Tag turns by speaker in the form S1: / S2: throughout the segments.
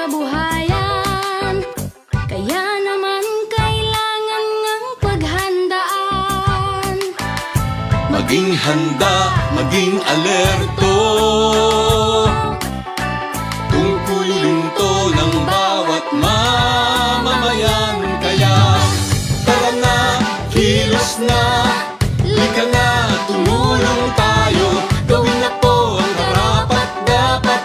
S1: kabuhayan, kaya naman kailangan ngang paghandaan.
S2: Maging handa, maging alerto, tungkulin to ng bawat mamamayan. Kaya tara na, kilos na, lika na, tumulong tayo. Gawin na po ang karapat-dapat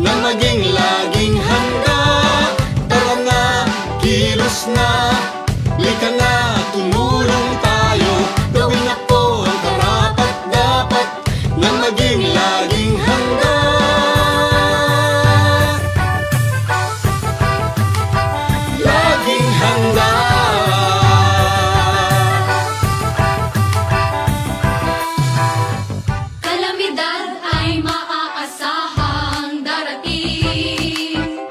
S2: na maging laging handa. Tara na, kilos na, lika na, tumulong tayo. Gawin na po ang karapat-dapat na maging laging handa. Laging handa.
S1: Kalamidad ay maaasahang darating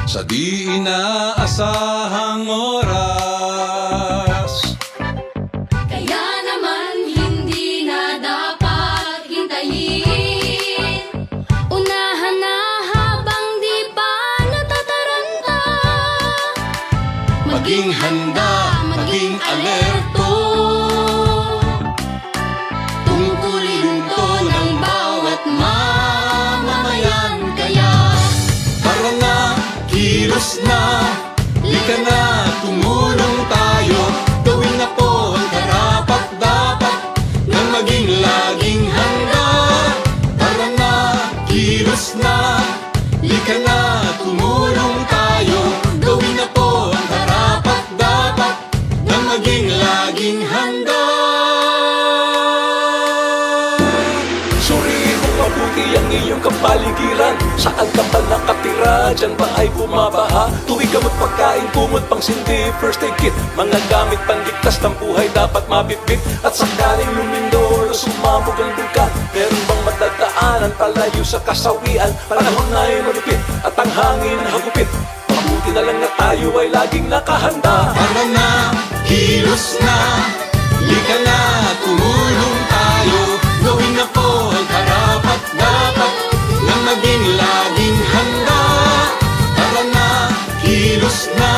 S2: Sa di inaasahang oras,
S1: kaya naman hindi na dapat hintayin. Unahan na habang di pa natataranta.
S2: maging handa, maging alerto, tungkulin to ng bawat mamamayan. Kaya tara na, kilos na, lika na, tumulong tayo. Gawin na po ang karapat-dapat na maging laging handa. Tara na, kilos na, lika na, tumulong tayo. Gawin na po ang karapat-dapat na maging laging handa.
S3: Suriin mo mabuti ang iyong kapaligiran. Saan ka ba nakatira? Diyan ba ay bumabaha? Tuwing gamot pagkain, kumot pang sindi, first aid kit, mga gamit panligtas ng buhay dapat mabitbit. At sakaling lumindol o sumabog ang bulkan, meron bang madadaanan palayo sa kasawian? Panahon ay malupit at ang hangin hagupit. Mabuti na lang na tayo ay laging nakahanda.
S2: Tara na, kilos na, lika na, tumulong tayo. Gawin na po ang karapat-dapat na maging laging handa. Tara na, kilos na,